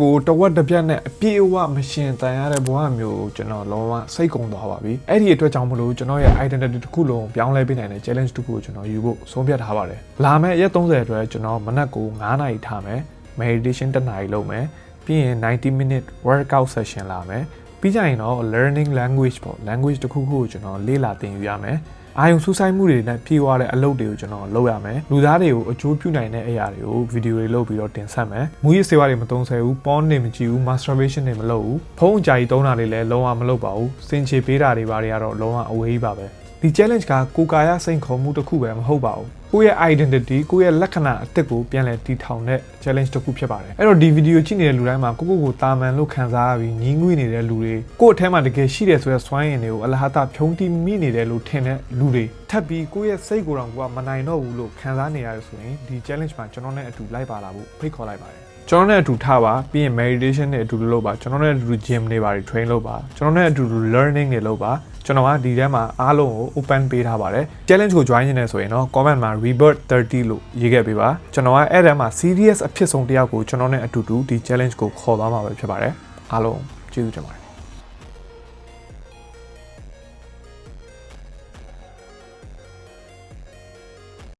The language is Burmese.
ကိုတဝက်တစ်ပြက်နဲ့အပြည့်အဝမရှင်တန်ရတဲ့ဘဝမျိုးကျွန်တော်လုံးဝစိတ်ကုန်သွားပါပြီအဲ့ဒီအတွက်ကြောင့်မလို့ကျွန်တော်ရဲ့ identity တစ်ခုလုံးပြောင်းလဲပေးနိုင်တဲ့ challenge တစ်ခုကိုကျွန်တော်ယူဖို့ဆုံးဖြတ်ထားပါတယ်လာမယ့်ရက်30အတွက်ကျွန်တော်မနက်ကို9နာရီထားမယ် meditation 1နာရီလုပ်မယ်ပြီးရင်90 minute workout session လာမယ်ပြီးကြရင်တော့ learning language ပေါ့ language တစ်ခုခုကိုကျွန်တော်လေ့လာသင်ယူရမယ်အာယုံစူးစိုက်မှုတွေနဲ့ဖြည့်ဝတဲ့အလုပ်တွေကိုကျွန်တော်လုပ်ရမယ်လူသားတွေကိုအကျိုးပြုနိုင်တဲ့အရာတွေကိုဗီဒီယိုတွေလုပ်ပြီးတော့တင်ဆက်မယ်မူရစ်စေဝါတွေမသုံးဆဲဘူး porn တွေမကြည့်ဘူး masturbation တွေမလုပ်ဘူးဖုန်းအကြာကြီးသုံးတာတွေလည်းလုံးဝမလုပ်ပါဘူးစင်ချေပေးတာတွေဘာတွေကတော့လုံးဝအဝေးကြီးပါပဲဒီ challenge ကကိုယ်ကာယစိန်ခေါ်မှုတစ်ခုပဲမဟုတ်ပါဘူးကိုယ့်ရဲ့ identity ကိုယ့်ရဲ့လက္ခဏာအသစ်ကိုပြန်လည်တည်ထောင်တဲ့ challenge တစ်ခုဖြစ်ပါတယ်အဲ့တော့ဒီဗီဒီယိုကြည့်နေတဲ့လူတိုင်းမှာကိုတာမန်လို့ခံစားရပြီးညှင်းငွေ့နေတဲ့လူတွေကိုယ့်အထဲမှာတကယ်ရှိတယ်ဆိုတဲ့စွမ်းရည်တွေကိုအလဟတာဖြုံးတိမိနေတယ်လို့ထင်တဲ့လူတွေထပ်ပြီးကိုယ့်ရဲ့စိတ်ကိုယ်တော်ကမနိုင်တော့ဘူးလို့ခံစားနေရတယ်ဆိုရင်ဒီ challenge မှာကျွန်တော်နဲ့အတူလိုက်ပါလာဖို့ဖိတ်ခေါ်လိုက်ပါတယ်ကျွန်တော်နဲ့အတူထားပါပြီးရင် meditation နဲ့အတူလုပ်ပါကျွန်တော်နဲ့အတူ gym တွေပါ train လုပ်ပါကျွန်တော်နဲ့အတူ learning တွေလုပ်ပါကျွန်တော်ကဒီထဲမှာအားလုံးကို open ပေးထားပါတယ် challenge ကို join နေတယ်ဆိုရင်တော့ comment မှာ rebirth 30 လို့ရေးခဲ့ပေးပါကျွန်တော်ကအဲ့ထဲမှာ serious အဖြစ်ဆုံးတယောက်ကိုကျွန်တော်နဲ့အတူတူဒီ challenge ကိုခေါ်သွားမှာပဲဖြစ်ပါတယ်အားလုံးကျေးဇူးတင်ပါတယ်